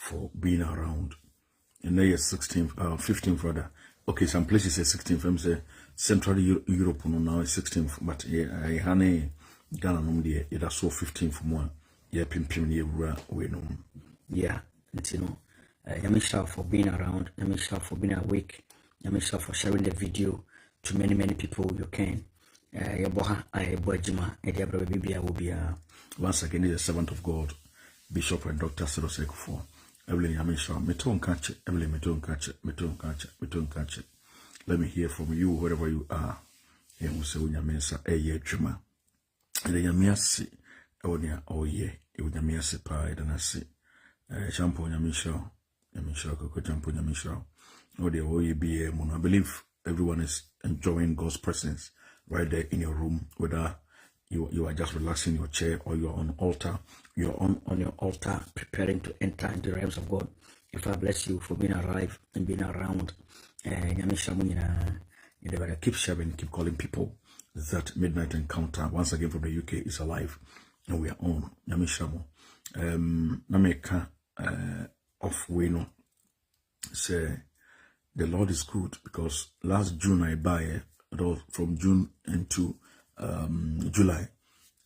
for being around. And there is 16th, 15th rather. Okay, some places say 16th. I'm say Central Europe now is 16th, but I hane Ghana no there. It is so 15th more. Yeah, pimpim ye we no. Yeah, you know. Yamisha for being around. Yamisha for being awake. Yamisha for sharing the video to many people you can. Yaboha I Bojima Ediabra Bibia will be once again the servant of God, Bishop and Dr. Seth Osei Kuffour. Evelyn Yamisha, Meton catch it, Evelyn Meton catch it, Meton catch it, Meton catch it. Let me hear from you wherever you are. And we say Yamesa, ye Trima. And the Yamiasi, Onia, oh ye, Yamiasi pie, and I see shampoo Yamisha, Yamisha, Coco Shampoo Yamisha. Oh, the OEBA Moon. I believe everyone is enjoying God's presence right there in your room, whether you are just relaxing in your chair or you're on altar, you're on your altar preparing to enter into the realms of God. If I bless you for being alive and being around, keep sharing, keep calling people that Midnight Encounter once again from the UK is alive and we are on. Yamishamo Nameka of Weno say the Lord is good, because last June I buy from June into July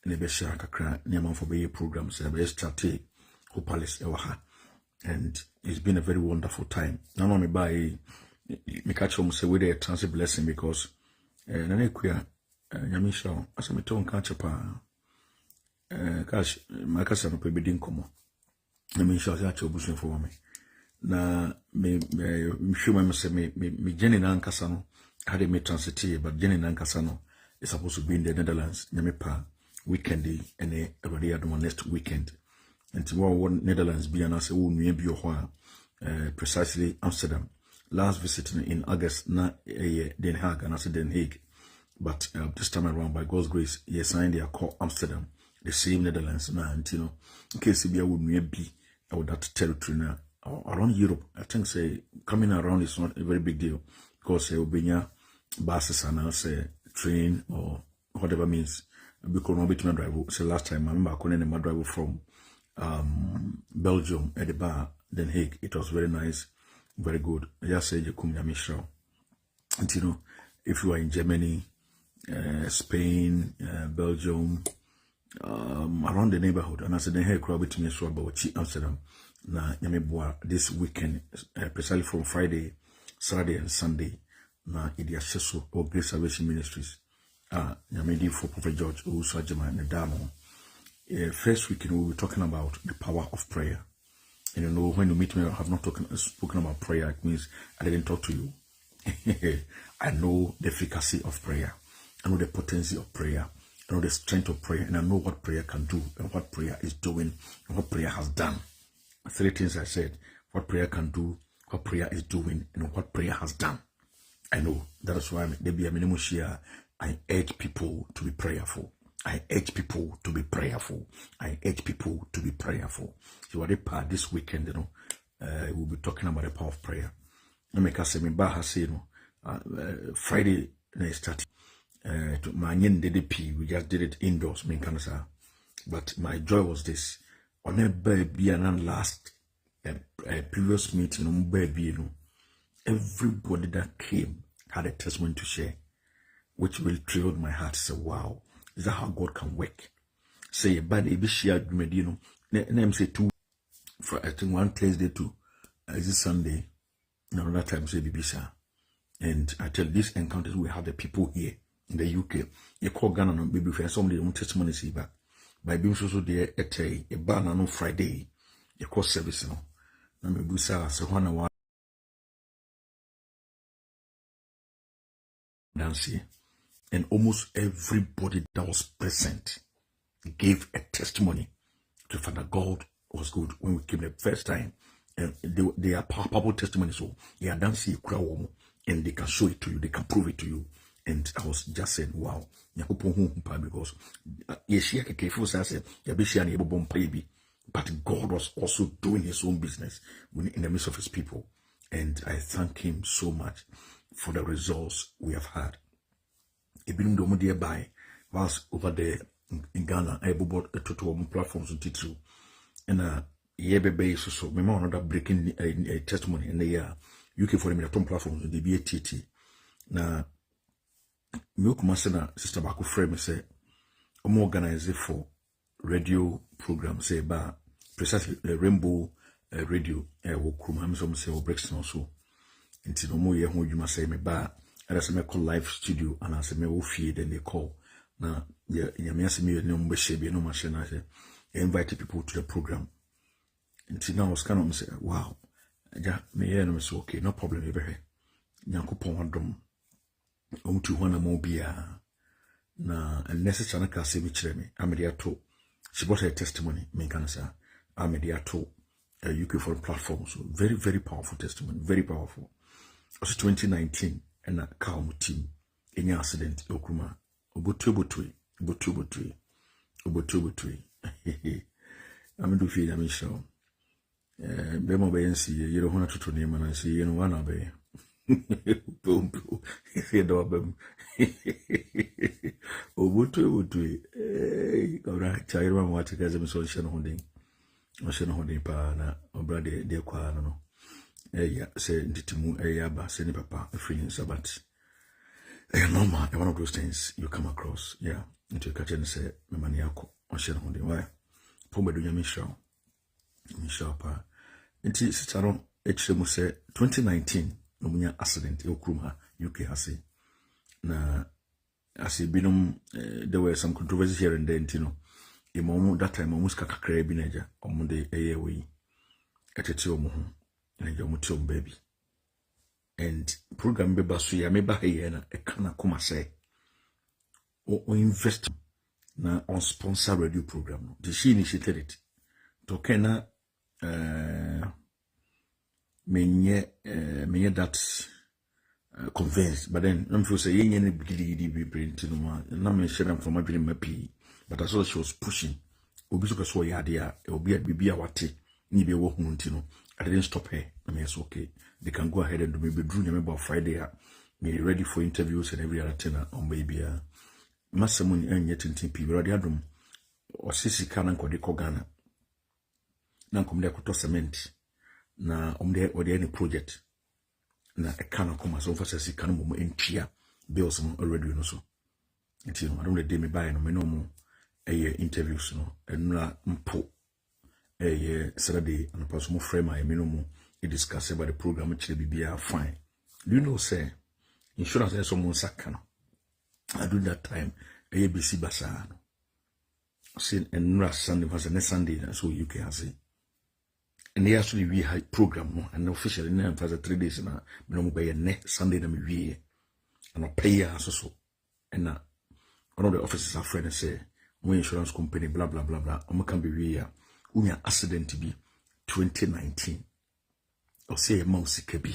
and the best kakra near for the program say the started Hope Palace Ewaha, and it's been a very wonderful time. Now me buy me catch home say with a transit blessing, because Nanequia Yamisha as a ton catch pa cash my cousin will be dinkomo. Yamisha actually bushing for me. Na me sure say me Jenny Nankasano had a me transit, but Jenny Nankasano is supposed to be in the Netherlands Nyamepa weekendy and everybody had one next weekend. And tomorrow Netherlands be and I say maybe precisely Amsterdam. Last visiting in August na Den Haag, and I said Den Haag. But this time around, by God's grace, he signed their call Amsterdam, the same Netherlands now, and you know, in case he would be out that territory now. Around Europe, I think say coming around is not a very big deal, because it will be buses and now say train or whatever means. Because no bit my driver. So last time I remember I couldn't my driver from Belgium at the bar, Den Haag. It was very nice, very good. I just say you come Yamisha. And you know, if you are in Germany, Spain, Belgium, around the neighborhood, and I said Den Haag crowd between so about Amsterdam. Na Yameboa this weekend, precisely from Friday, Saturday, and Sunday. Na Idia Sheso or Grace Salvation Ministries. Yamedi for Prophet George Usajima and Damo. First weekend we were talking about the power of prayer. And you know, when you meet me, I have not spoken about prayer. It means I didn't talk to you. I know the efficacy of prayer. I know the potency of prayer. I know the strength of prayer. And I know what prayer can do and what prayer is doing and what prayer has done. 3 things I said: what prayer can do, what prayer is doing, and what prayer has done. I know. That is why there be a minimum share. I urge people to be prayerful. I urge people to be prayerful. I urge people to be prayerful. So what part this weekend, you know, we'll be talking about the power of prayer. Let me say, you know, Friday night started. My DDP, we just did it indoors, but my joy was this. On a baby and last previous meeting on baby, you know, everybody that came had a testimony to share, which really thrilled my heart. So wow, is that how God can work? Say but a shared you know, name say 2 for I think 1 Thursday to this Sunday, another time say Bibisa. And I tell these encounters we have the people here in the UK. You call Ghana and baby for somebody own testimony see back. By being so there at a ban on Friday, the course service no. Na me busa so one hour dance, and almost everybody that was present gave a testimony to Father God was good when we came the first time. And they are powerful testimonies. So they are dancing and they can show it to you, they can prove it to you. And I was just saying, wow, because but God was also doing his own business in the midst of his people. And I thank him so much for the results we have had. Even though nearby, whilst over there in Ghana, I bought a total platforms on Titru. And ye bebe so me ma another breaking testimony in the year UK for the platform the BATT na me kuma se na sister back frame me say I'm organize for radio program say ba precisely Rainbow radio wo kuma me so say o Brixton so nti no mo ye ho dwuma say me ba era say me call live studio and say me wo fie then they call na ya me say me no mo be no machine na say invite people to the program. And now I was kind of say, wow, yeah, me and so okay, no problem ever here. Nyankopon wadom, 200 more bia na necessary ka say me chere me. Amediato, she brought her testimony. Me can say, Amediato, UK for platform. So very, very powerful testimony, very powerful. Also 2019, and a calm team, any accident, Okuma, Obotubutui. I'm do feel I'm sure. Bemo Bayansi, you don't want to name and I see you know one of a boom, Fedobem. Obutu, alright, Chiron, what you guys are so holding. I should not hold pa or brother, dear Quano. Yeah, say Ditimu, Ayaba, Seni Papa, a free Sabbath. Normal, one of those things you come across, yeah, into a catch and say, Mamaniaco, or Shannon, why? Pombedunya Michelle pa. Nti sitaron HM say 2019 no munya accident e okruma UK hase. Na ase binom there were some controversies here and there ntino. E momu that time omu ska kakra bi naja omu de eye we. Etete omu ho. Na je omu ti omu baby. And program be basu ya me ba here na e kana kuma say o invest na on sponsor radio program no. The she initiated it. Tokena menye that convinced, but then I'm for saying any big brain to no na me share them from my dream mappy, but I saw she was pushing. Obi so so yadia, obi at bibia wate, ni be wo huntino. I didn't stop her. I mean it's okay. They can go ahead and do maybe drew me about Friday. Me ready for interviews and every other thing on baby. Masamuni and yet in TP, ready adum or sisi kana ko de kogana. Na komde akoto cement na omde ode any project na e kana koma so fa sisi kana mo entua bills no already no so nti no adom de me buy no me no mo interviews no enra mpo Saturday and pass mo frame my me no mo discuss about the program chile bibia fine. Do you know say insurance is someone sakano I do that time ABC basa no sin enra Sunday was next Sunday so UK has it. And they actually we had program no and officially now for 3 days na me no buy next Sunday na me we and I pay so and one of the officers are friend say my insurance company blah blah blah blah can be we unya accident be 2019 or say a mouse kabi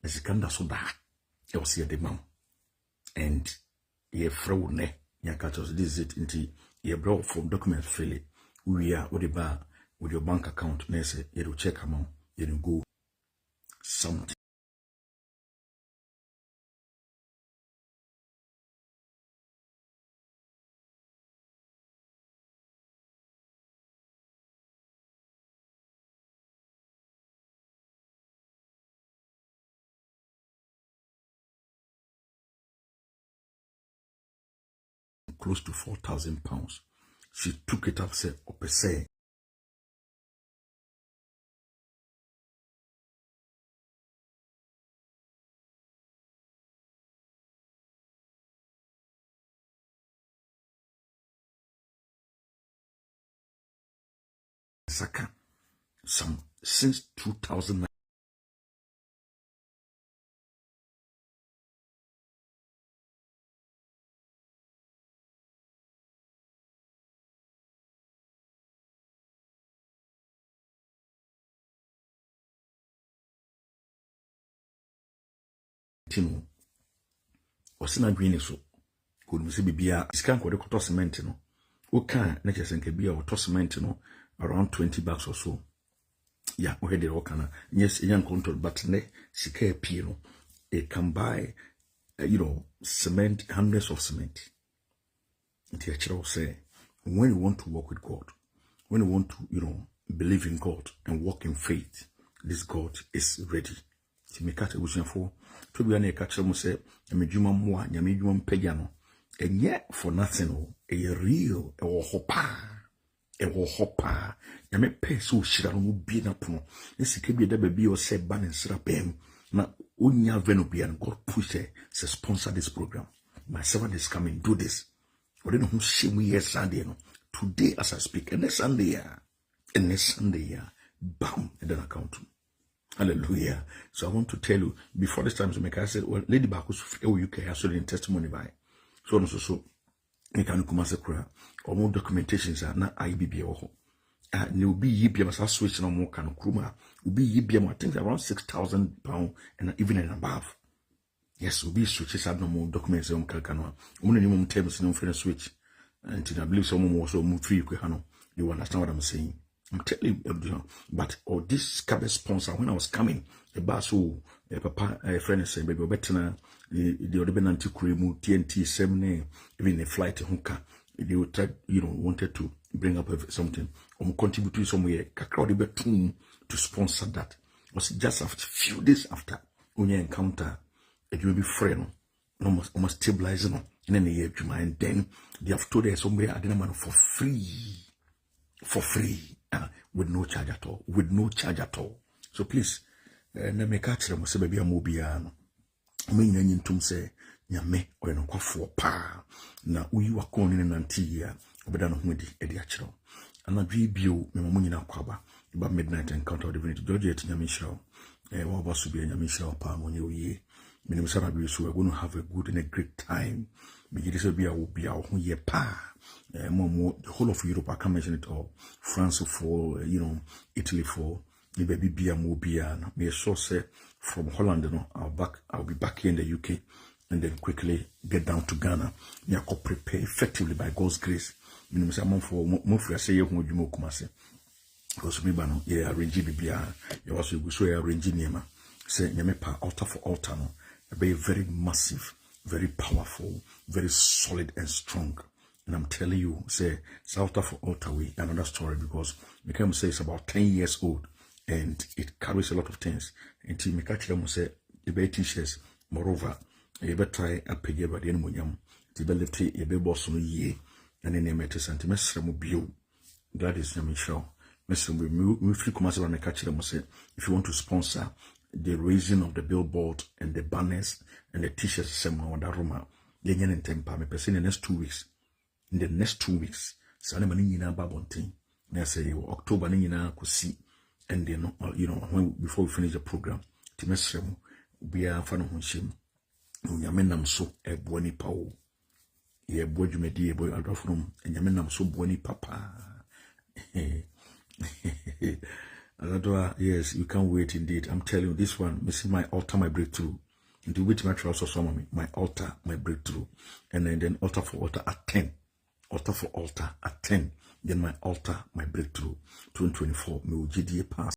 as kanda so da e was the mom and ye fro ne ya catch us this it into ye brought from document fill we are what the bar with your bank account, nurse, you check amount, you go something. Close to £4,000. She took it up, said, say, Saka, some since 2009. Tino was not green so could see bibia scan for the cement no okay na chese nke bia or cement no around 20 bucks or so yeah we had it all kana yes young control but ne sika pie no it can buy cement, hundreds of cement. And the say when you want to work with God, when you want to believe in God and walk in faith, this God is ready. To make it for to be a catcher must say, a medium more, a medium pegano, and yet for nothing, a real or hopper. Ewo hopa ya me pe so shira no bi na pono esi ke bi da baby o se ban nsra pem na onya veno bia God push say sponsor this program. My servant is coming, do this. We don't shame we Sunday no. Today as I speak, and next Sunday bam, and then account. Hallelujah. So I want to tell you before this time to make I said, well, Lady Bakus UK has so in testimony by so can come as a cry or more documentations are not IBB or will be yibia as switch no more can kruma will be yibia I think around £6,000 and even and above. Yes, will be switches have no more documents on Kalkano. Minimum terms no friend switch until I believe someone was so move free. You understand what I'm saying? I'm telling you, but this cabin sponsor when I was coming, a bus who a papa a friend said, baby, better the other anti cream TNT 7 even a flight hooker. They would try, wanted to bring up something or contribute to somewhere. Kakao betum to sponsor that. Was just after few days after when you encounter it will be friend, almost stabilizing in any year, and then they have told us somewhere I didn't for free. With no charge at all, so please na me catch them say baby amobia no me nyanyin tum say nyame oye no kwafo pa na uyi wakon ni nanti ya obeda no hodi e de akiro anadwi bio me mo nyina kwaba ba midnight encounter divinity George et nyame shiro wa basu bi nyame shiro pa mo nye oye me nim sara bi so we're going to have a good and a great time me gidi so bia wo bia ho ye pa more the whole of Europe. I can't mention it all. France for Italy for maybe bia mo bia na me sure say from Holland I'll be back here in the UK and then quickly get down to Ghana. Me I could prepare effectively by God's grace. Me no say am for mo free say ye ho adwuma kumase because me ba no ye arrange bibia ye was go so ye arrange niema say nyame pa altar for altar no be very massive, very powerful, very solid and strong. And I'm telling you, say, altar for altar way, another story, because we can say it's about 10 years old and it carries a lot of things. And to make them say, the bay teachers, moreover, you better try a pay by the end of yam, the belly, a baby boss on a year, and then they met a sentiment. That is Yami Show. Mr. We free commercial and catch them say, if you want to sponsor the raising of the billboard and the banners and the t-shirts, seminar, that room, then in temper, me person in the next 2 weeks. In the next 2 weeks, Sunday morning in Babontin. Let's say October in see, and then when before we finish the program, Timesremo, we are fan of him. Yamenam so a boni pao. Ye boy you made a boy out of room, and Yamenam so boni papa. Yes, you can't wait indeed. I'm telling you, this one, missing my altar, my breakthrough. Into which my also some my altar, my breakthrough, and then altar for altar at 10. Altar for altar at 10. Then my altar, my breakthrough. 2024, me will GDA pass.